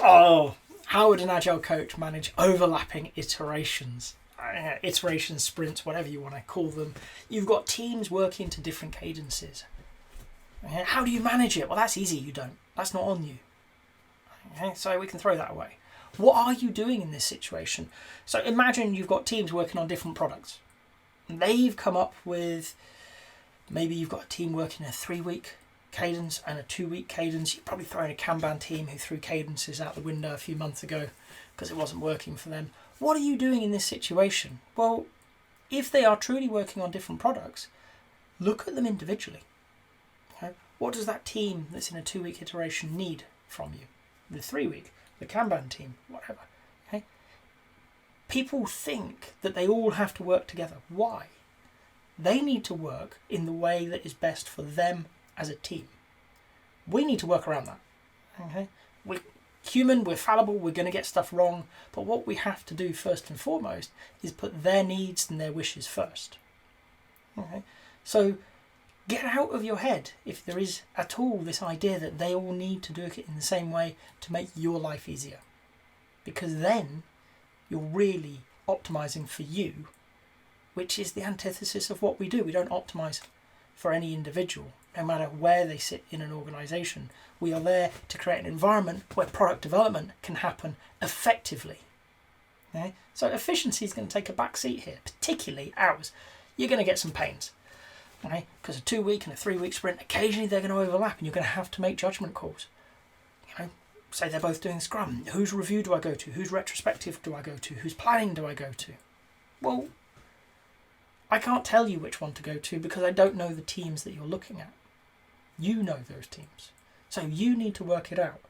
Oh, how would an Agile coach manage overlapping iterations? Iterations, sprints, whatever you want to call them. You've got teams working to different cadences. How do you manage it? Well, that's easy. You don't. That's not on you. So we can throw that away. What are you doing in this situation? So imagine you've got teams working on different products. They've come up with, maybe you've got a team working a 3-week cadence and a 2-week cadence. You're probably throwing a Kanban team who threw cadences out the window a few months ago because it wasn't working for them. What are you doing in this situation? Well, if they are truly working on different products, look at them individually. Okay? What does that team that's in a 2-week iteration need from you? The 3-week, the Kanban team, whatever. Okay? People think that they all have to work together. Why? They need to work in the way that is best for them as a team. We need to work around that. Okay? We're human, we're fallible, we're going to get stuff wrong, but what we have to do first and foremost is put their needs and their wishes first. Okay? So get out of your head, if there is at all this idea that they all need to do it in the same way to make your life easier. Because then you're really optimizing for you, which is the antithesis of what we do. We don't optimize for any individual, no matter where they sit in an organization. We are there to create an environment where product development can happen effectively. Okay? So efficiency is going to take a back seat here, particularly ours. You're going to get some pains. Okay? Because a 2-week and a 3-week sprint, occasionally they're going to overlap and you're going to have to make judgment calls. Say they're both doing Scrum. Whose review do I go to? Whose retrospective do I go to? Whose planning do I go to? Well, I can't tell you which one to go to because I don't know the teams that you're looking at. You know those teams. So you need to work it out.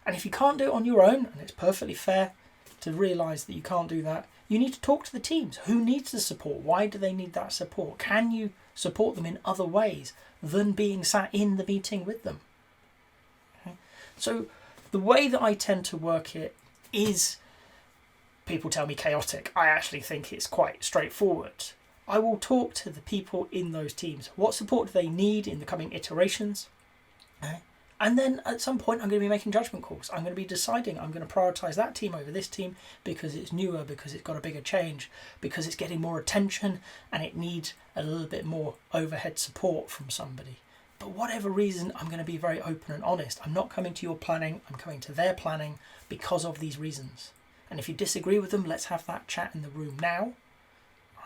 And if you can't do it on your own, and it's perfectly fair to realise that you can't do that, you need to talk to the teams. Who needs the support? Why do they need that support? Can you support them in other ways than being sat in the meeting with them? Okay? So the way that I tend to work it is, people tell me chaotic. I actually think it's quite straightforward. I will talk to the people in those teams. What support do they need in the coming iterations? And then at some point I'm going to be making judgment calls. I'm going to be deciding I'm going to prioritise that team over this team because it's newer, because it's got a bigger change, because it's getting more attention and it needs a little bit more overhead support from somebody. But whatever reason, I'm going to be very open and honest. I'm not coming to your planning, I'm coming to their planning because of these reasons. And if you disagree with them, let's have that chat in the room now.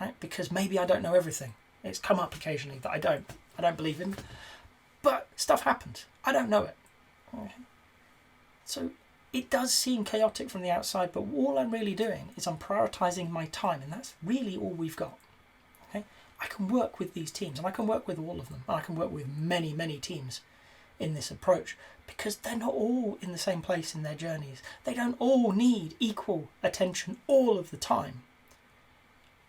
Right? Because maybe I don't know everything. It's come up occasionally that I don't believe in. But stuff happens. I don't know it. Okay. So it does seem chaotic from the outside, but all I'm really doing is I'm prioritising my time, and that's really all we've got. Okay? I can work with these teams, and I can work with all of them, and I can work with many, many teams in this approach because they're not all in the same place in their journeys. They don't all need equal attention all of the time.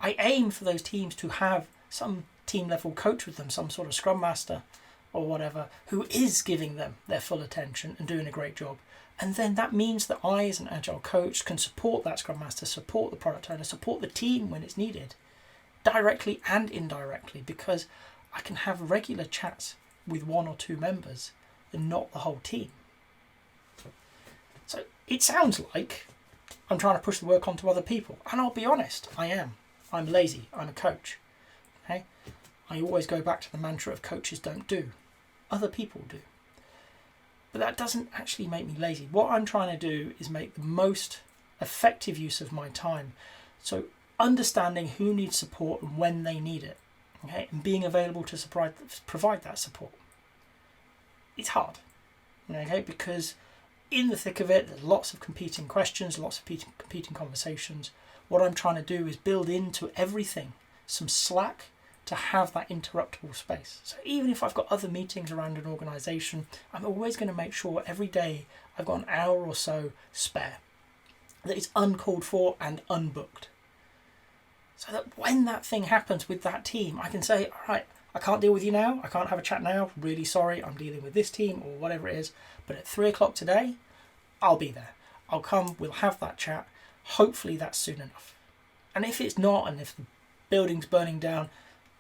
I aim for those teams to have some team level coach with them, some sort of scrum master or whatever, who is giving them their full attention and doing a great job. And then that means that I, as an agile coach, can support that scrum master, support the product owner, support the team when it's needed, directly and indirectly, because I can have regular chats with 1 or 2 members and not the whole team. So it sounds like I'm trying to push the work onto other people. And I'll be honest, I am. I'm lazy. I'm a coach. Okay? I always go back to the mantra of coaches don't do. Other people do. But that doesn't actually make me lazy. What I'm trying to do is make the most effective use of my time. So understanding who needs support and when they need it. Okay? And being available to provide that support. It's hard. Okay? Because in the thick of it, there's lots of competing questions, lots of competing conversations. What I'm trying to do is build into everything some slack to have that interruptible space. So even if I've got other meetings around an organisation, I'm always going to make sure every day I've got an hour or so spare that is uncalled for and unbooked. So that when that thing happens with that team, I can say, all right, I can't deal with you now. I can't have a chat now. Really sorry. I'm dealing with this team or whatever it is. But at 3 o'clock today, I'll be there. I'll come. We'll have that chat. Hopefully that's soon enough. And if it's not, and if the building's burning down,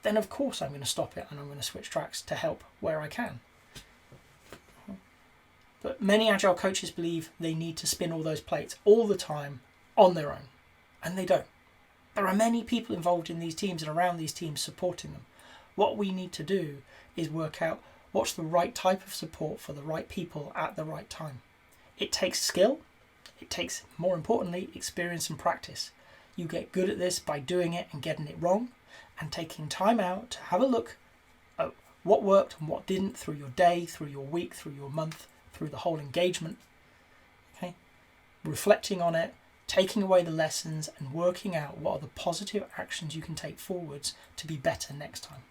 then of course I'm going to stop it and I'm going to switch tracks to help where I can. But many Agile coaches believe they need to spin all those plates all the time on their own, and they don't. There are many people involved in these teams and around these teams supporting them. What we need to do is work out what's the right type of support for the right people at the right time. It takes skill. It takes, more importantly, experience and practice. You get good at this by doing it and getting it wrong, and taking time out to have a look at what worked and what didn't through your day, through your week, through your month, through the whole engagement. Okay? Reflecting on it, taking away the lessons and working out what are the positive actions you can take forwards to be better next time.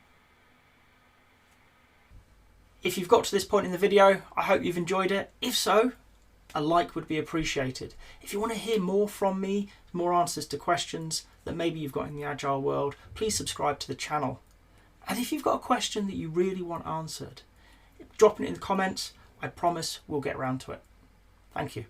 If you've got to this point in the video, I hope you've enjoyed it. If so, a like would be appreciated. If you want to hear more from me, more answers to questions that maybe you've got in the Agile world, please subscribe to the channel. And if you've got a question that you really want answered, drop it in the comments. I promise we'll get around to it. Thank you.